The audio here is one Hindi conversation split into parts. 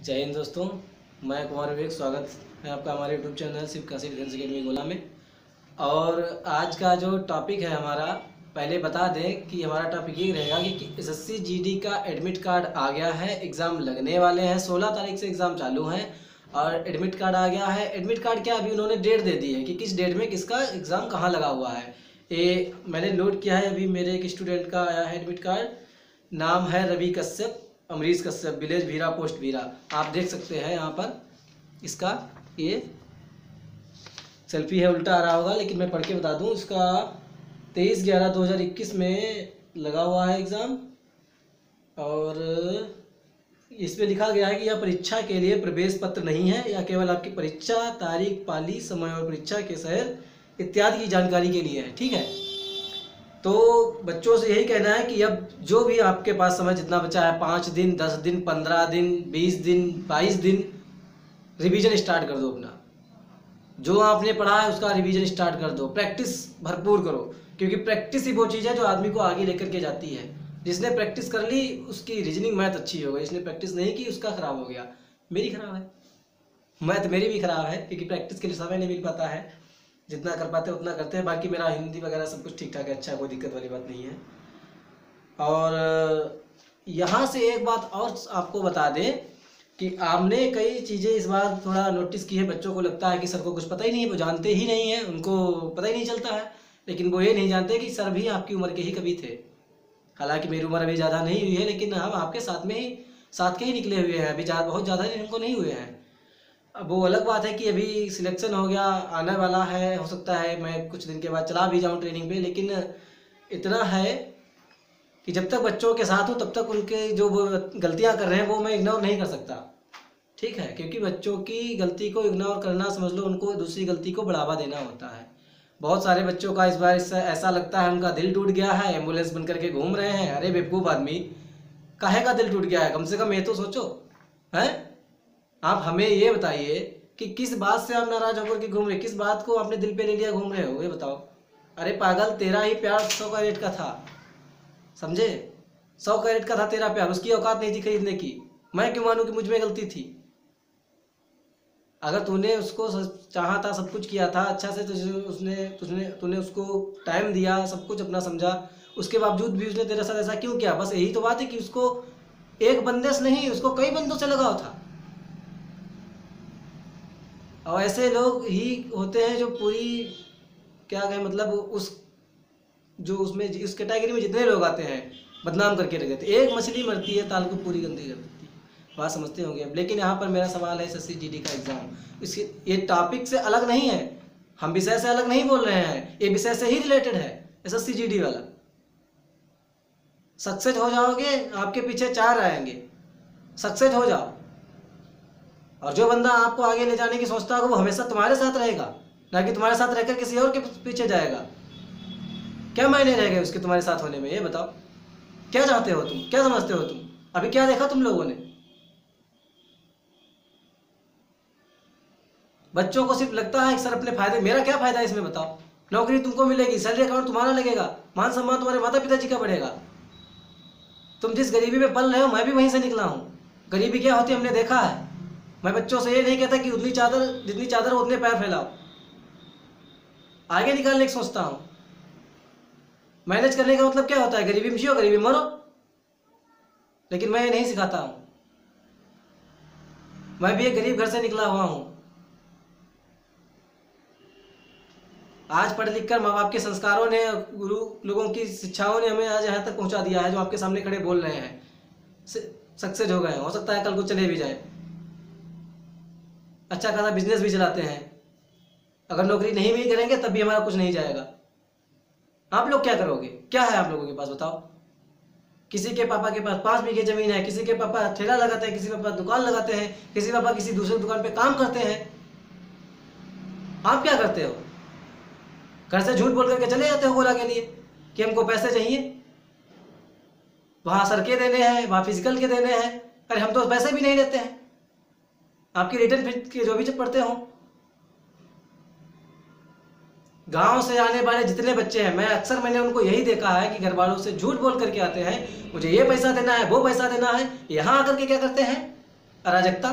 जय हिंद दोस्तों, मैं कुमार विवेक। स्वागत है आपका हमारे YouTube channel Shiv Kashi defence academy Gola में। और आज का जो टॉपिक है हमारा, पहले बता दें कि हमारा टॉपिक ये रहेगा कि एसएससी जीडी का एडमिट कार्ड आ गया है। एग्ज़ाम लगने वाले हैं, 16 तारीख से एग्ज़ाम चालू हैं और एडमिट कार्ड आ गया है। एडमिट कार्ड क्या, अभी उन्होंने डेट दे दी है कि किस डेट में किसका एग्ज़ाम कहाँ लगा हुआ है। ये मैंने नोट किया है, अभी मेरे एक स्टूडेंट का आया है एडमिट कार्ड। नाम है रवि कश्यप, अमरीश कश्यप, विलेज भीरा, पोस्ट भीरा। आप देख सकते हैं यहाँ पर इसका ये सेल्फी है, उल्टा आ रहा होगा लेकिन मैं पढ़ के बता दूँ। इसका 23/11/2021 में लगा हुआ है एग्ज़ाम और इस पे लिखा गया है कि यह परीक्षा के लिए प्रवेश पत्र नहीं है, यह केवल आपकी परीक्षा तारीख, पाली, समय और परीक्षा के शहर इत्यादि की जानकारी के लिए है। ठीक है, तो बच्चों से यही कहना है कि अब जो भी आपके पास समय जितना बचा है, 5 दिन, 10 दिन, 15 दिन, 20 दिन, 22 दिन, रिवीजन स्टार्ट कर दो। अपना जो आपने पढ़ा है उसका रिवीजन स्टार्ट कर दो। प्रैक्टिस भरपूर करो, क्योंकि प्रैक्टिस ही वो चीज़ है जो आदमी को आगे लेकर के जाती है। जिसने प्रैक्टिस कर ली उसकी रीजनिंग मैथ अच्छी हो गई, जिसने प्रैक्टिस नहीं की उसका खराब हो गया। मेरी खराब है, मैथ मेरी भी खराब है, क्योंकि प्रैक्टिस के लिए समय नहीं मिल पाता है। जितना कर पाते हैं उतना करते हैं। बाकी मेरा हिंदी वगैरह सब कुछ ठीक ठाक है, अच्छा, कोई दिक्कत वाली बात नहीं है। और यहाँ से एक बात और आपको बता दें कि आपने कई चीज़ें इस बार थोड़ा नोटिस की है। बच्चों को लगता है कि सर को कुछ पता ही नहीं है, वो जानते ही नहीं है, उनको पता ही नहीं चलता है। लेकिन वो ये नहीं जानते कि सर भी आपकी उम्र के ही कभी थे। हालांकि मेरी उम्र अभी ज़्यादा नहीं हुई है, लेकिन हम आपके साथ के ही निकले हुए हैं। अभी बहुत ज़्यादा इनको नहीं हुए हैं। अब वो अलग बात है कि अभी सिलेक्शन हो गया, आने वाला है, हो सकता है मैं कुछ दिन के बाद चला भी जाऊं ट्रेनिंग पे। लेकिन इतना है कि जब तक बच्चों के साथ हूँ तब तक उनके जो वो गलतियां कर रहे हैं वो मैं इग्नोर नहीं कर सकता। ठीक है, क्योंकि बच्चों की गलती को इग्नोर करना, समझ लो उनको दूसरी गलती को बढ़ावा देना होता है। बहुत सारे बच्चों का इस बार ऐसा लगता है उनका दिल टूट गया है, एम्बुलेंस बन करके घूम रहे हैं। अरे बेवकूफ़ आदमी, काहे का दिल टूट गया है? कम से कम ये तो सोचो। है, आप हमें ये बताइए कि किस बात से आप नाराज होकर के घूम रहे, किस बात को आपने दिल पे ले लिया घूम रहे हो, ये बताओ। अरे पागल, तेरा ही प्यार 100 कैरेट का था, समझे? 100 कैरेट का था तेरा प्यार, उसकी औकात नहीं थी खरीदने की। मैं क्यों मानूं कि मुझ में गलती थी? अगर तूने उसको चाहा था, सब कुछ किया था अच्छा से, तूने उसको टाइम दिया, सब कुछ अपना समझा, उसके बावजूद भी उसने तेरे साथ ऐसा क्यों किया? बस यही तो बात है कि उसको एक बंदे से नहीं, उसको कई बंदों से लगाव था। और ऐसे लोग ही होते हैं जो पूरी, क्या कहें, मतलब उसमें इस कैटेगरी में जितने लोग आते हैं बदनाम करके रख देते। एक मछली मरती है ताल को पूरी गंदी कर देती है। बात समझते होंगे। लेकिन यहाँ पर मेरा सवाल है, एसएससी जीडी का एग्जाम, इसके ये टॉपिक से अलग नहीं है, हम विषय से अलग नहीं बोल रहे हैं, ये विषय से ही रिलेटेड है। एसएससी जीडी वाला सक्सेस हो जाओगे, आपके पीछे 4 आएंगे, सक्सेस हो जाओ। और जो बंदा आपको आगे ले जाने की सोचता है वो हमेशा तुम्हारे साथ रहेगा, ना कि तुम्हारे साथ रहकर किसी और के पीछे जाएगा। क्या मायने रह गए उसके तुम्हारे साथ होने में? ये बताओ, क्या चाहते हो तुम, क्या समझते हो तुम? अभी क्या देखा तुम लोगों ने? बच्चों को सिर्फ लगता है कि सर अपने फायदे, मेरा क्या फायदा है इसमें बताओ? नौकरी तुमको मिलेगी, सैलरी अकाउंट तुम्हारा लगेगा, मान सम्मान तुम्हारे माता पिताजी का बढ़ेगा। तुम जिस गरीबी में पल रहे हो मैं भी वहीं से निकला हूँ। गरीबी क्या होती है हमने देखा है। मैं बच्चों से ये नहीं कहता कि उतनी चादर, जितनी चादर उतने पैर फैलाओ, आगे निकालने की सोचता हूँ। मैनेज करने का मतलब क्या होता है? गरीबी में जियो, गरीबी में मरो। लेकिन मैं ये नहीं सिखाता हूँ। मैं भी एक गरीब घर से निकला हुआ हूँ। आज पढ़ लिख कर माँ बाप के संस्कारों ने, गुरु लोगों की शिक्षाओं ने हमें आज यहाँ तक पहुँचा दिया है, जो आपके सामने खड़े बोल रहे हैं, सक्सेस हो गए। हो सकता है कल को चले भी जाए, अच्छा खासा बिजनेस भी चलाते हैं। अगर नौकरी नहीं भी करेंगे तब भी हमारा कुछ नहीं जाएगा। आप लोग क्या करोगे? क्या है आप लोगों के पास बताओ? किसी के पापा के पास 5 बीघे जमीन है, किसी के पापा ठेला लगाते हैं, किसी के पापा दुकान लगाते हैं, किसी पापा किसी दूसरे दुकान पे काम करते हैं। आप क्या करते हो? घर से झूठ बोल करके चले जाते हो गोला के लिए कि हमको पैसे चाहिए, वहां सर के देने हैं, वहां फिजिकल के देने हैं। अरे हम तो पैसे भी नहीं देते हैं, आपकी रिटर्न के जो भी पढ़ते हो। गांव से आने वाले जितने बच्चे हैं, मैंने उनको यही देखा है कि घर वालों से झूठ बोल करके आते हैं, मुझे ये पैसा देना है, वो पैसा देना है। यहाँ आकर के क्या करते हैं? अराजकता।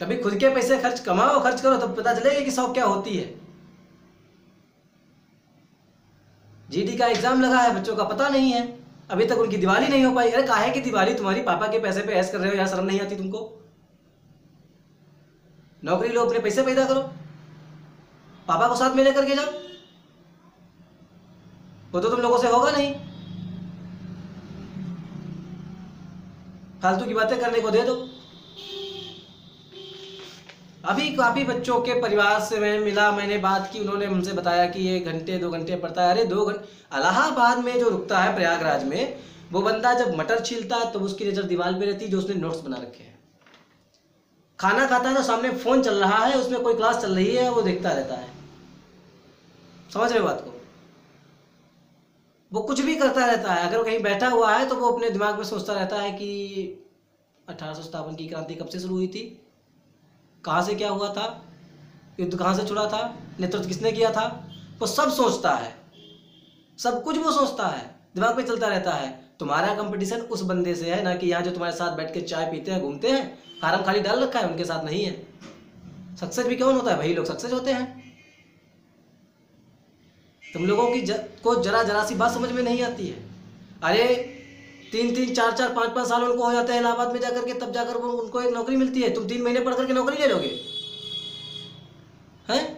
कभी खुद के पैसे खर्च कमाओ, खर्च करो, तब पता चलेगा कि शौक क्या होती है। जीडी का एग्जाम लगा है, बच्चों का पता नहीं है, अभी तक उनकी दिवाली नहीं हो पाई। अरे काहे की दिवाली? तुम्हारी पापा के पैसे पे ऐश कर रहे हो, यार शर्म नहीं आती तुमको? नौकरी लो, अपने पैसे पैदा करो, पापा को साथ में लेकर के जाओ। वो तो तुम लोगों से होगा नहीं, फालतू की बातें करने को दे दो। अभी काफी बच्चों के परिवार से मैं मिला, मैंने बात की, उन्होंने हमसे बताया कि ये घंटे 2 घंटे पढ़ता है। अरे 2 घंटे इलाहाबाद में जो रुकता है प्रयागराज में, वो बंदा जब मटर छीलता है तो उसकी नजर दीवार पे रहती है जो उसने नोट्स बना रखे हैं। खाना खाता है तो सामने फोन चल रहा है, उसमें कोई क्लास चल रही है, वो देखता रहता है। समझ रहे हो बात को? वो कुछ भी करता रहता है। अगर वो कहीं बैठा हुआ है तो वो अपने दिमाग में सोचता रहता है कि 1857 की क्रांति कब से शुरू हुई थी, कहाँ से क्या हुआ था, युद्ध कहाँ से छुड़ा था, नेतृत्व किसने किया था। वो सब सोचता है, सब कुछ वो सोचता है, दिमाग में चलता रहता है। तुम्हारा कंपटीशन उस बंदे से है ना कि यहाँ जो तुम्हारे साथ बैठ के चाय पीते हैं, घूमते हैं, फार्म खाली डाल रखा है, उनके साथ नहीं है। सक्सेस भी कौन होता है? वही लोग सक्सेस होते हैं। तुम लोगों की को जरा जरा सी बात समझ में नहीं आती है। अरे 3-3, 4-4, 5-5 साल उनको हो जाते हैं इलाहाबाद में जाकर के, तब जाकर वो उनको एक नौकरी मिलती है। तुम 3 महीने पढ़ करके नौकरी ले लोगे हैं?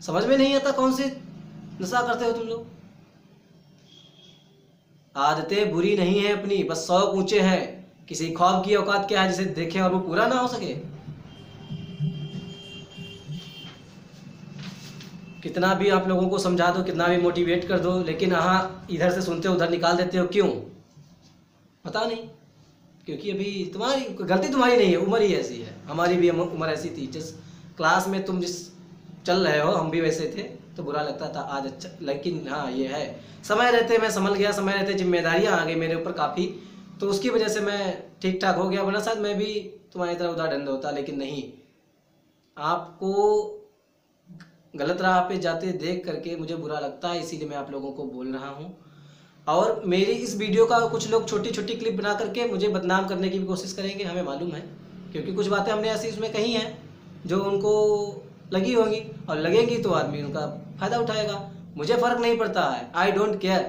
समझ में नहीं आता कौन सी नशा करते हो तुम लोग। आदतें बुरी नहीं है अपनी, बस शौक ऊंचे हैं। किसी ख्वाब की औकात क्या है जिसे देखें और वो पूरा ना हो सके? कितना भी आप लोगों को समझा दो, कितना भी मोटिवेट कर दो, लेकिन हाँ इधर से सुनते हो उधर निकाल देते हो। क्यों? पता नहीं। क्योंकि अभी तुम्हारी गलती तुम्हारी नहीं है, उम्र ही ऐसी है। हमारी भी उम्र ऐसी थी। जिस क्लास में तुम जिस चल रहे हो, हम भी वैसे थे, तो बुरा लगता था। आज अच्छा, लेकिन हाँ ये है, समय रहते मैं संभल गया, समय रहते जिम्मेदारियाँ आ गई मेरे ऊपर काफ़ी, तो उसकी वजह से मैं ठीक ठाक हो गया। वरना शायद मैं भी तुम्हारी तरह उदाहरण होता, लेकिन नहीं। आपको गलत राह पे जाते देख करके मुझे बुरा लगता है, इसीलिए मैं आप लोगों को बोल रहा हूँ। और मेरी इस वीडियो का कुछ लोग छोटी छोटी क्लिप बना करके मुझे बदनाम करने की भी कोशिश करेंगे, हमें मालूम है, क्योंकि कुछ बातें हमने ऐसी उसमें कही हैं जो उनको लगी होंगी, और लगेंगी तो आदमी उनका फ़ायदा उठाएगा। मुझे फ़र्क नहीं पड़ता है, आई डोंट केयर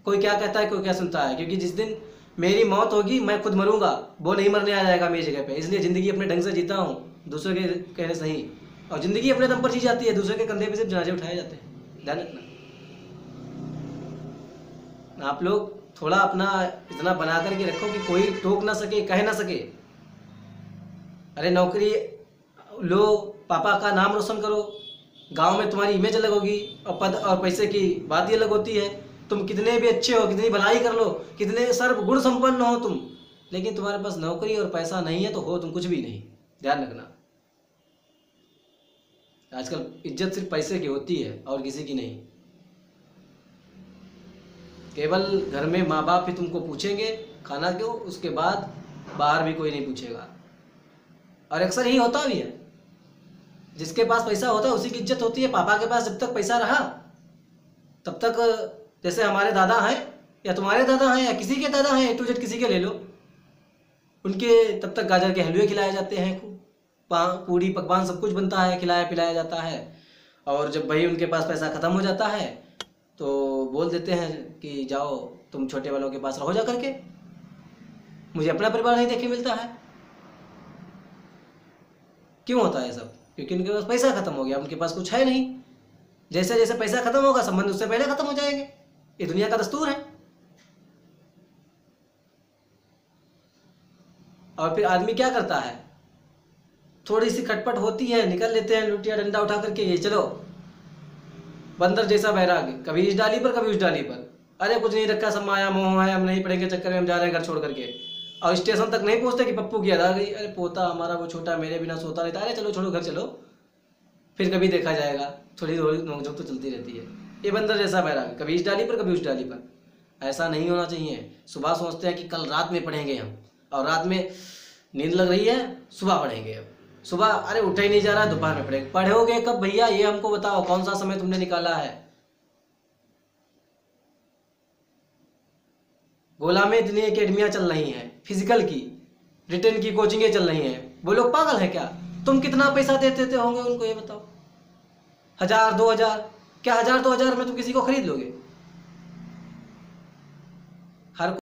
कोई क्या कहता है, कोई क्या सुनता है, क्योंकि जिस दिन मेरी मौत होगी मैं खुद मरूंगा, वो नहीं मरने आ जाएगा मेरी जगह पे। इसलिए ज़िंदगी अपने ढंग से जीता हूँ, दूसरों के कहने से नहीं। और ज़िंदगी अपने दम पर जी जाती है, दूसरे के कंधे पे सिर्फ जनाजे उठाए जाते हैं। ध्यान रखना। आप लोग थोड़ा अपना इतना बना करके रखो कि कोई टोक ना सके, कह ना सके। अरे नौकरी लो, पापा का नाम रोशन करो, गांव में तुम्हारी इमेज अलग होगी, और पद और पैसे की बात ही अलग होती है। तुम कितने भी अच्छे हो, कितनी भलाई कर लो, कितने सर्व गुण संपन्न हो तुम, लेकिन तुम्हारे पास नौकरी और पैसा नहीं है तो हो तुम कुछ भी नहीं। ध्यान रखना। आजकल इज्जत सिर्फ पैसे की होती है और किसी की नहीं। केवल घर में माँ बाप ही तुमको पूछेंगे खाना क्यों, उसके बाद बाहर भी कोई नहीं पूछेगा। और अक्सर यही होता भी है, जिसके पास पैसा होता है उसी की इज्जत होती है। पापा के पास जब तक पैसा रहा तब तक, जैसे हमारे दादा हैं या तुम्हारे दादा हैं या किसी के दादा हैं, A to Z किसी के ले लो, उनके तब तक गाजर के हलवे खिलाए जाते हैं, खूब पूरी पकवान सब कुछ बनता है, खिलाया पिलाया जाता है। और जब भाई उनके पास पैसा ख़त्म हो जाता है तो बोल देते हैं कि जाओ तुम छोटे वालों के पास रहो जा करके, मुझे अपना परिवार नहीं देखे मिलता है। क्यों होता है सब? क्योंकि उनके पास पैसा खत्म हो गया, उनके पास कुछ है नहीं। जैसे जैसे पैसा खत्म होगा संबंध उससे पहले खत्म हो जाएंगे। ये दुनिया का दस्तूर है। और फिर आदमी क्या करता है, थोड़ी सी खटपट होती है, निकल लेते हैं लुटिया डंडा उठा करके, ये चलो बंदर जैसा बैराग, कभी इस डाली पर कभी उस डाली पर। अरे कुछ नहीं रखा, सब माया मोह है, हम नहीं पढ़ेंगे चक्कर में हम जा रहे हैं घर छोड़ करके। और स्टेशन तक नहीं पहुंचते कि पप्पू की याद आ गई, अरे पोता हमारा वो छोटा मेरे बिना सोता रहता, अरे चलो छोड़ो घर चलो, फिर कभी देखा जाएगा। थोड़ी थोड़ी नोकझोंक तो चलती रहती है। ये बंदर जैसा बैराग, कभी इस डाली पर कभी उस डाली पर। ऐसा नहीं होना चाहिए। सुबह सोचते हैं कि कल रात में पढ़ेंगे हम, और रात में नींद लग रही है, सुबह पढ़ेंगे। अब सुबह अरे उठा ही नहीं जा रहा, दोपहर में पढ़ेंगे। पढ़ोगे कब भैया, ये हमको बताओ, कौन सा समय तुमने निकाला है? गोला में इतनी एकेडमियाँ चल रही हैं, फिजिकल की, रिटर्न की कोचिंगें चल रही हैं, वो लोग पागल है क्या? तुम कितना पैसा देते थे होंगे उनको, ये बताओ। 1000 2000, क्या 1000 2000 में तुम किसी को खरीद लोगे?